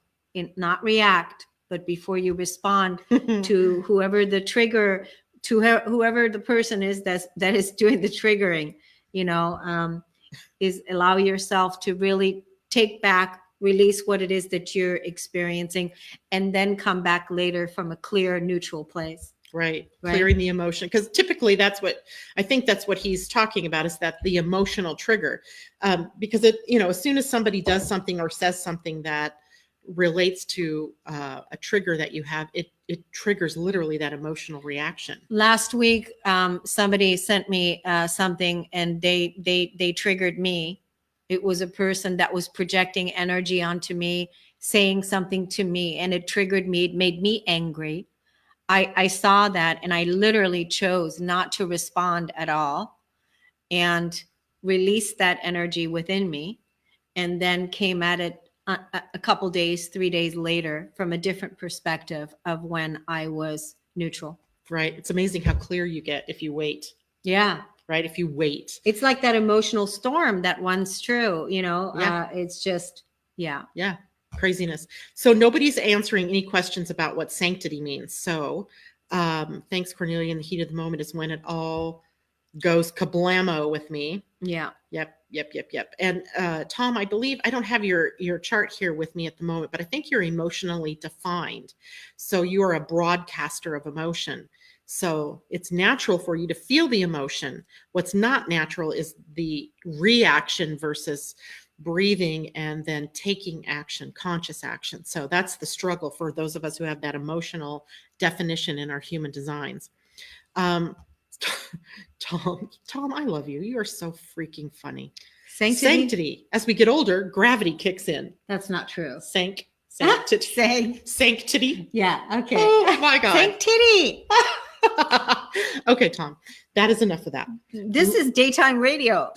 not react, but before you respond to whoever the trigger, to whoever the person is that is doing the triggering. Is allow yourself to really take back, release what it is that you're experiencing, and then come back later from a clear, neutral place. Right. Clearing the emotion. Because typically that's what he's talking about, is that the emotional trigger. Because as soon as somebody does something or says something that relates to a trigger that you have, it triggers literally that emotional reaction. Last week, somebody sent me something, and they triggered me. It was a person that was projecting energy onto me, saying something to me, and it triggered me. It made me angry. I saw that, and I literally chose not to respond at all and released that energy within me, and then came at it a couple days, 3 days later, from a different perspective of when I was neutral. Right. It's amazing how clear you get if you wait. Yeah. Right. If you wait. It's like that emotional storm that runs through, Yeah. It's just, yeah. Yeah. Craziness. So nobody's answering any questions about what sanctity means. So thanks, Cornelia. In the heat of the moment is when it all goes kablamo with me. Yeah. Yep. And Tom, I believe I don't have your chart here with me at the moment, but I think you're emotionally defined. So you are a broadcaster of emotion. So it's natural for you to feel the emotion. What's not natural is the reaction versus breathing and then taking action, conscious action. So that's the struggle for those of us who have that emotional definition in our human designs. Tom, I love you. You are so freaking funny. Sanctity. As we get older, gravity kicks in. That's not true. Sanctity. Sanctity. Yeah. Okay. Oh my God. Sanctity. Okay, Tom, that is enough of that. This is daytime radio.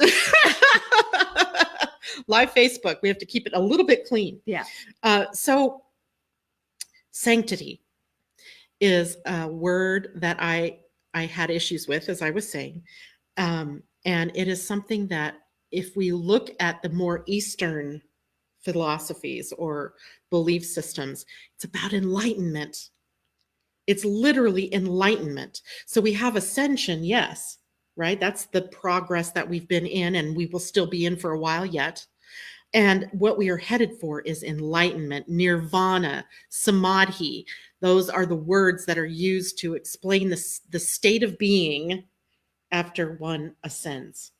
Live Facebook. We have to keep it a little bit clean. Yeah. So sanctity is a word that I had issues with, as I was saying. And it is something that if we look at the more Eastern philosophies or belief systems, it's about enlightenment. It's literally enlightenment. So we have ascension, yes, right? That's the progress that we've been in and we will still be in for a while yet. And what we are headed for is enlightenment, nirvana, samadhi. Those are the words that are used to explain the state of being after one ascends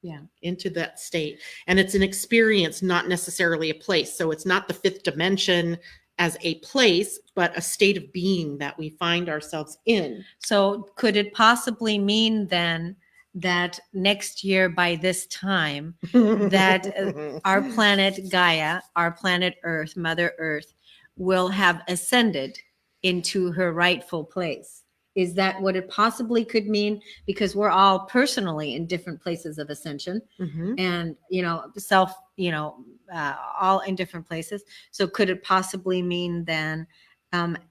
Yeah. into that state. And it's an experience, not necessarily a place. So it's not the fifth dimension as a place, but a state of being that we find ourselves in. So could it possibly mean then that next year by this time that our planet Gaia, our planet Earth, Mother Earth, will have ascended into her rightful place? Is that what it possibly could mean? Because we're all personally in different places of ascension, Mhm. and all in different places. So could it possibly mean then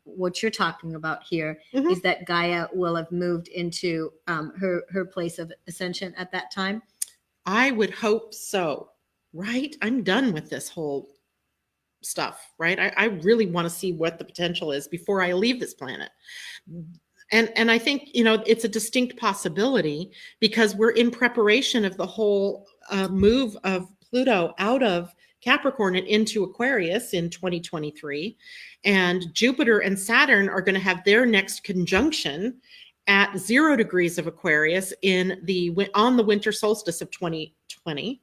what you're talking about here Mhm. is that Gaia will have moved into her place of ascension at that time? I would hope so, right? I'm done with this whole stuff, right? I really want to see what the potential is before I leave this planet. And I think, it's a distinct possibility because we're in preparation of the whole move of Pluto out of Capricorn and into Aquarius in 2023. And Jupiter and Saturn are going to have their next conjunction at 0 degrees of Aquarius on the winter solstice of 2020.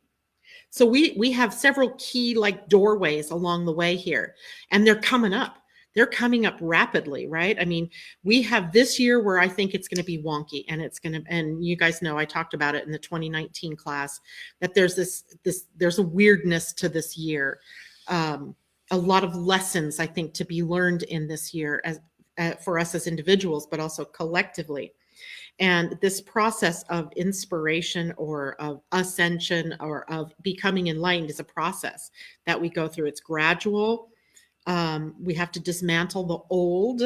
So we have several key like doorways along the way here, and they're coming up. They're coming up rapidly, right? I mean, we have this year where I think it's going to be wonky, and you guys know I talked about it in the 2019 class that there's a weirdness to this year. A lot of lessons I think to be learned in this year for us as individuals, but also collectively. And this process of inspiration or of ascension or of becoming enlightened is a process that we go through. It's gradual. We have to dismantle the old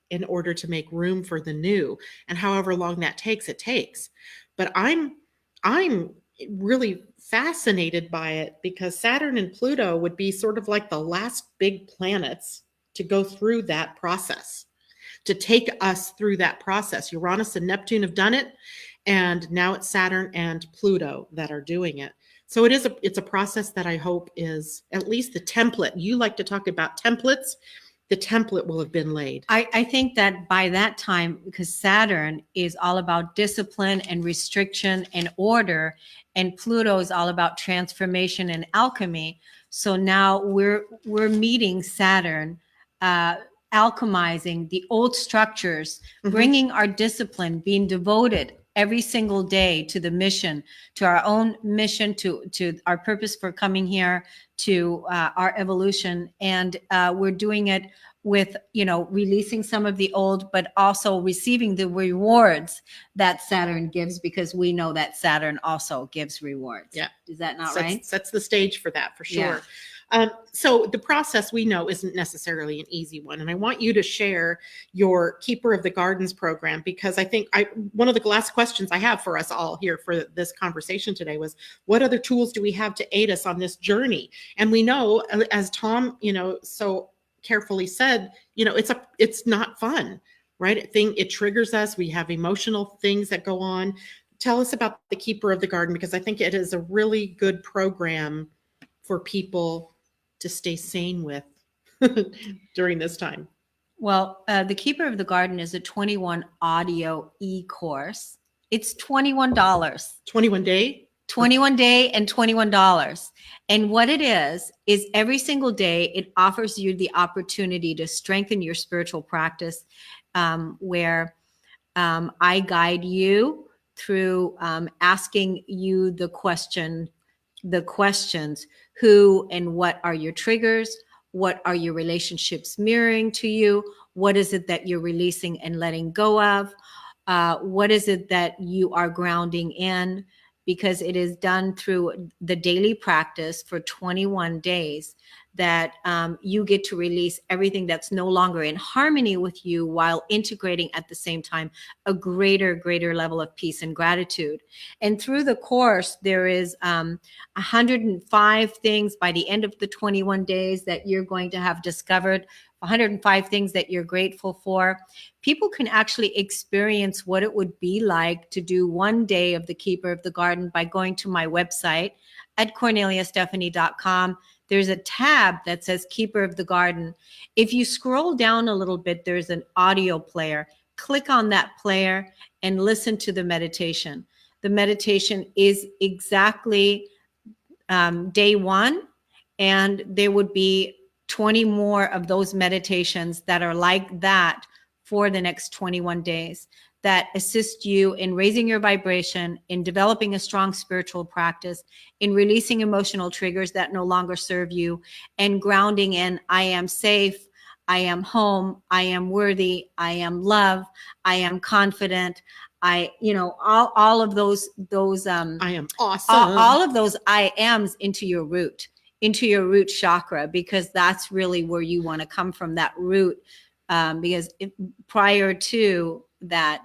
in order to make room for the new. And however long that takes, it takes. But I'm really fascinated by it because Saturn and Pluto would be sort of like the last big planets to go through that process, to take us through that process. Uranus and Neptune have done it, and now it's Saturn and Pluto that are doing it. So it's a process that I hope is at least the template. You like to talk about templates. The template will have been laid. I think that by that time, because Saturn is all about discipline and restriction and order, and Pluto is all about transformation and alchemy. So now we're meeting Saturn, alchemizing the old structures, bringing our discipline, being devoted every single day to the mission, to our own mission, to our purpose for coming here, to our evolution. And we're doing it with, releasing some of the old, but also receiving the rewards that Saturn gives, because we know that Saturn also gives rewards. Yeah. Is that not right? Sets the stage for that, for sure. Yeah. So the process we know isn't necessarily an easy one. And I want you to share your Keeper of the Gardens program, because I think one of the last questions I have for us all here for this conversation today was, what other tools do we have to aid us on this journey? And we know, as Tom, so carefully said, it's not fun, right? It triggers us. We have emotional things that go on. Tell us about the Keeper of the Garden, because I think it is a really good program for people to stay sane with during this time. Well, the Keeper of the Garden is a 21 audio e-course. It's $21. 21 day? 21 day and $21. And what it is every single day, it offers you the opportunity to strengthen your spiritual practice, where I guide you through asking you the questions, who and what are your triggers? What are your relationships mirroring to you? What is it that you're releasing and letting go of? What is it that you are grounding in? Because it is done through the daily practice for 21 days that you get to release everything that's no longer in harmony with you, while integrating at the same time a greater level of peace and gratitude. And through the course, there is 105 things by the end of the 21 days that you're going to have discovered, 105 things that you're grateful for. People can actually experience what it would be like to do one day of the Keeper of the Garden by going to my website at korneliastephanie.com. There's a tab that says Keeper of the Garden. If you scroll down a little bit, there's an audio player. Click on that player and listen to the meditation. The meditation is exactly day one, and there would be 20 more of those meditations that are like that for the next 21 days that assist you in raising your vibration, in developing a strong spiritual practice, in releasing emotional triggers that no longer serve you, and grounding in I am safe, I am home, I am worthy, I am love, I am confident. All of those I am awesome. all of those I ams into your root chakra, because that's really where you want to come from, that root. Because prior to that,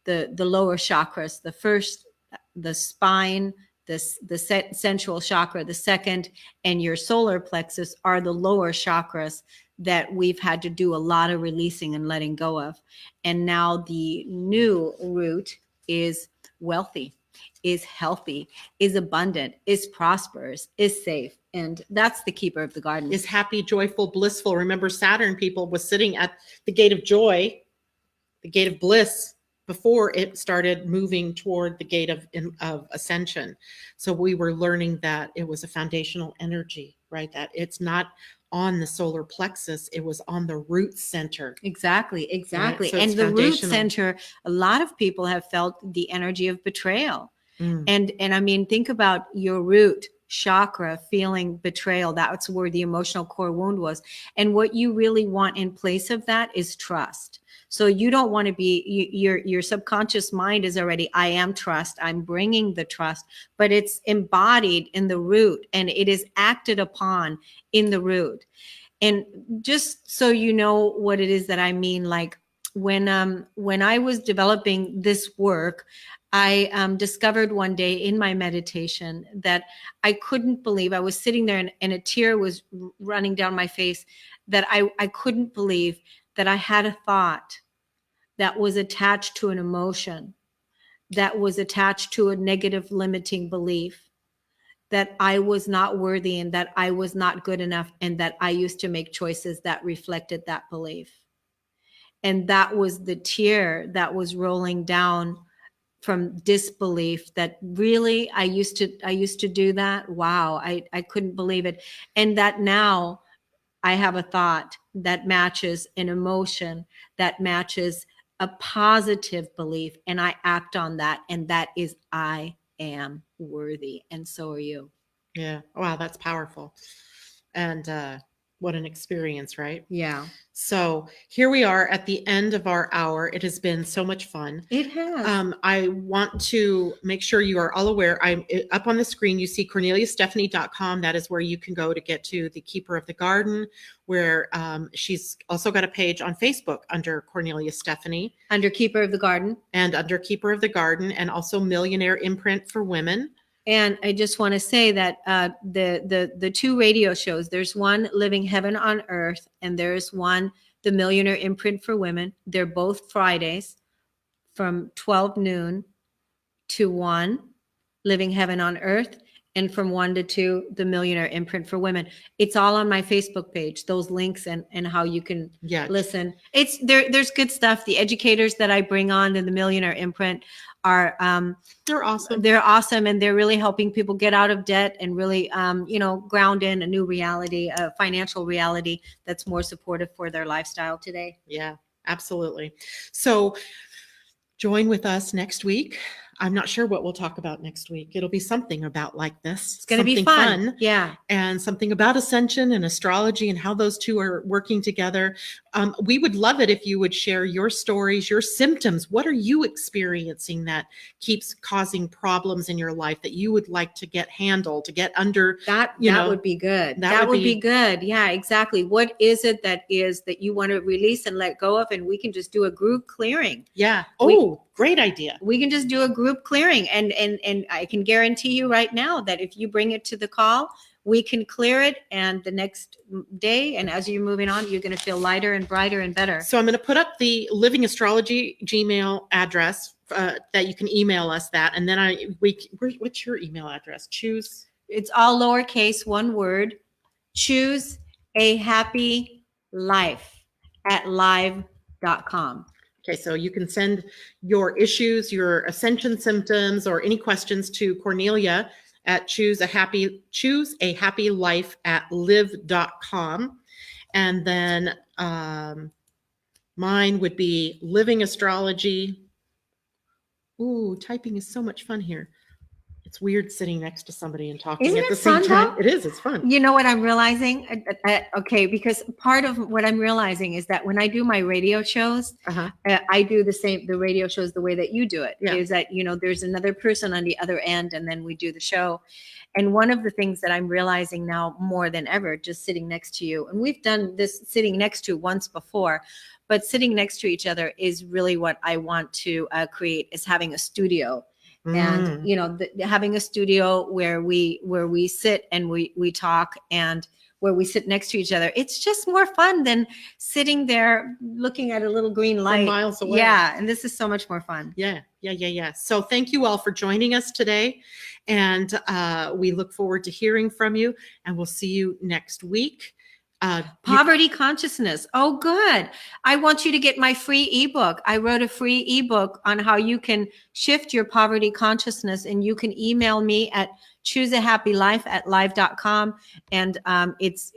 the lower chakras, the first, the spine, the sensual chakra, the second, and your solar plexus are the lower chakras that we've had to do a lot of releasing and letting go of. And now the new root is wealthy, is healthy, is abundant, is prosperous, is safe. And that's the Keeper of the Garden. Is happy, joyful, blissful. Remember, Saturn, people, was sitting at the gate of joy, the gate of bliss, before it started moving toward the gate of ascension. So we were learning that it was a foundational energy, right? That it's not on the solar plexus, it was on the root center. Exactly. Right? So And the root center, a lot of people have felt the energy of betrayal. And I mean, think about your root chakra feeling betrayal. That's where the emotional core wound was. And what you really want in place of that is trust. So you don't want to be, your subconscious mind is already, I am trust, I'm bringing the trust, but it's embodied in the root and it is acted upon in the root. And just so you know what it is that I mean, like when I was developing this work, I discovered one day in my meditation that I couldn't believe. I was sitting there and a tear was running down my face, that I couldn't believe that I had a thought that was attached to an emotion, that was attached to a negative limiting belief, that I was not worthy and that I was not good enough, and that I used to make choices that reflected that belief. And that was the tear that was rolling down from disbelief, that really I used to do that. Wow, I couldn't believe it. And that now I have a thought that matches an emotion, that matches a positive belief, and I act on that. And that is, I am worthy. And so are you. Yeah. Wow, that's powerful. And what an experience, right? Yeah. So here we are at the end of our hour. It has been so much fun. It has. I want to make sure you are all aware. I'm up on the screen. You see korneliastephanie.com. That is where you can go to get to the Keeper of the Garden, where she's also got a page on Facebook under Kornelia Stephanie. Under Keeper of the Garden. And under Keeper of the Garden, and also Millionaire Imprint for Women. And I just want to say that the two radio shows, there's one, Living Heaven on Earth, and there's one, The Millionaire Imprint for Women. They're both Fridays from 12 noon to 1, Living Heaven on Earth, and from 1 to 2, The Millionaire Imprint for Women. It's all on my Facebook page, those links and how you can listen. It's there's good stuff. The educators that I bring on in The Millionaire Imprint are they're awesome. They're awesome, and they're really helping people get out of debt and really ground in a new reality, a financial reality that's more supportive for their lifestyle today. Yeah, absolutely. So join with us next week. I'm not sure what we'll talk about next week. It'll be something about like this. It's going to be something fun. Yeah. And something about ascension and astrology and how those two are working together. We would love it if you would share your stories, your symptoms. What are you experiencing that keeps causing problems in your life that you would like to get handled, to get under? That would be good. that That would would be good. Yeah, exactly. What is it that you want to release and let go of? And we can just do a group clearing. Yeah. Great idea. We can just do a group clearing. And I can guarantee you right now that if you bring it to the call, we can clear it. And the next day, and as you're moving on, you're going to feel lighter and brighter and better. So I'm going to put up the Living Astrology Gmail address that you can email us that. And then what's your email address? It's all lowercase, one word. Choose a happy life at live.com. Okay, so you can send your issues, your ascension symptoms, or any questions to Kornelia at choose a happy life at live.com. And then mine would be Living Astrology. Ooh, typing is so much fun here. It's weird sitting next to somebody and talking Isn't at the it same fun, time. though? It is. It's fun. You know what I'm realizing? Okay, because part of what I'm realizing is that when I do my radio shows, I do the radio shows the way that you do it. Yeah. Is that, there's another person on the other end, and then we do the show. And one of the things that I'm realizing now more than ever, just sitting next to you, and we've done this sitting next to once before, but sitting next to each other is really what I want to create, is having a studio. And having a studio where we sit and we talk, and where we sit next to each other. It's just more fun than sitting there looking at a little green light from miles away. Yeah, and this is so much more fun. Yeah. So thank you all for joining us today, and we look forward to hearing from you, and we'll see you next week. Poverty consciousness. Oh, good. I want you to get my free ebook. I wrote a free ebook on how you can shift your poverty consciousness, and you can email me at chooseahappylife@live.com. And it's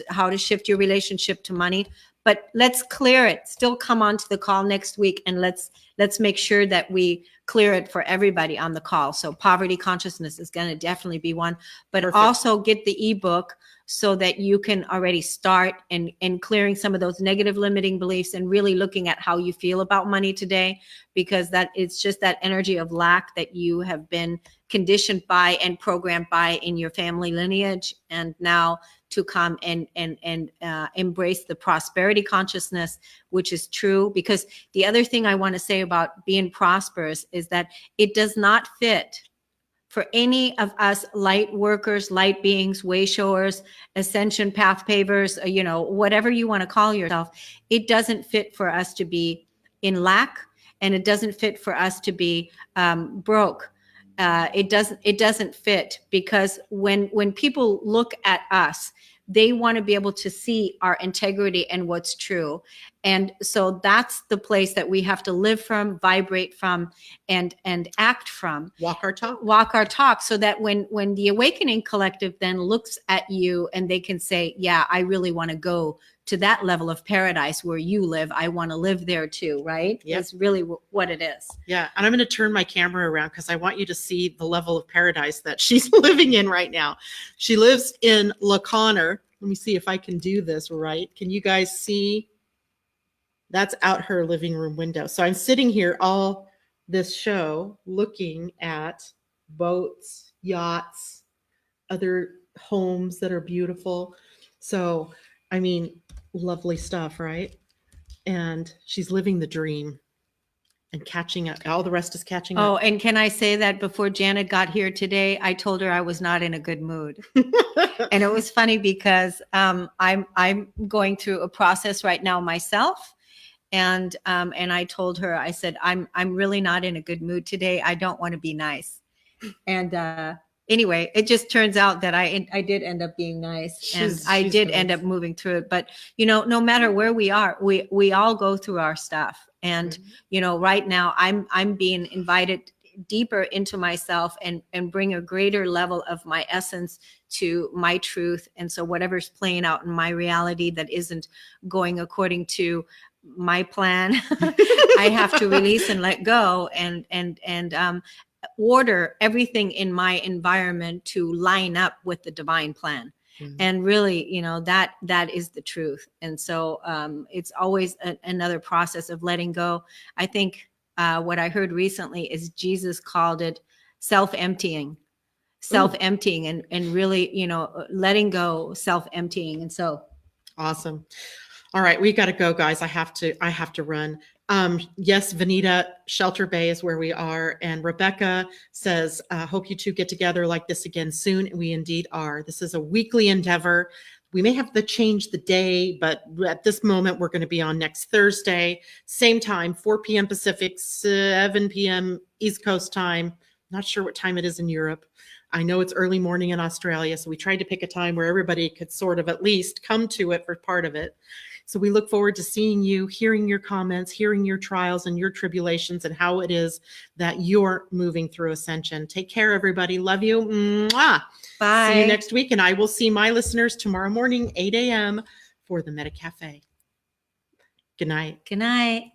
how to shift your relationship to money. But let's clear it. Still come on to the call next week, and let's make sure that we clear it for everybody on the call. So poverty consciousness is going to definitely be one, but Perfect. Also get the ebook so that you can already start and clearing some of those negative limiting beliefs, and really looking at how you feel about money today, because that it's just that energy of lack that you have been conditioned by and programmed by in your family lineage. And now to come and embrace the prosperity consciousness, which is true. Because the other thing I want to say about being prosperous is that it does not fit for any of us light workers, light beings, way showers, ascension path pavers, whatever you want to call yourself. It doesn't fit for us to be in lack, and it doesn't fit for us to be broke. It doesn't fit, because when people look at us, they want to be able to see our integrity and what's true. And so that's the place that we have to live from, vibrate from, and act from. Walk our talk. So that when the Awakening Collective then looks at you, and they can say, yeah, I really want to go to that level of paradise where you live. I want to live there too, right? Yep. That's really what it is. Yeah. And I'm going to turn my camera around, because I want you to see the level of paradise that she's living in right now. She lives in La Conner. Let me see if I can do this right. Can you guys see? That's out her living room window. So I'm sitting here all this show looking at boats, yachts, other homes that are beautiful. So, I mean, lovely stuff, right? And she's living the dream and catching up. All the rest is catching up. Oh, and can I say that before Janet got here today, I told her I was not in a good mood. And it was funny because I'm going through a process right now myself. And I told her, I said, I'm really not in a good mood today. I don't want to be nice. And anyway, it just turns out that I did end up being nice, and I did end up moving through it. But no matter where we are, we all go through our stuff. And right now I'm being invited deeper into myself and bring a greater level of my essence to my truth. And so whatever's playing out in my reality that isn't going according to my plan. I have to release and let go and order everything in my environment to line up with the divine plan. And really, that is the truth. And so it's always another process of letting go. I think what I heard recently is Jesus called it self-emptying and really, letting go, self-emptying. And so. Awesome. All right, we got to go, guys. I have to run. Yes, Vanita, Shelter Bay is where we are. And Rebecca says, hope you two get together like this again soon. And we indeed are. This is a weekly endeavor. We may have to change the day, but at this moment, we're going to be on next Thursday, same time, 4 p.m. Pacific, 7 p.m. East Coast time. Not sure what time it is in Europe. I know it's early morning in Australia, so we tried to pick a time where everybody could sort of at least come to it for part of it. So we look forward to seeing you, hearing your comments, hearing your trials and your tribulations and how it is that you're moving through ascension. Take care, everybody. Love you. Mwah. Bye. See you next week. And I will see my listeners tomorrow morning, 8 a.m. for the Meta Cafe. Good night. Good night.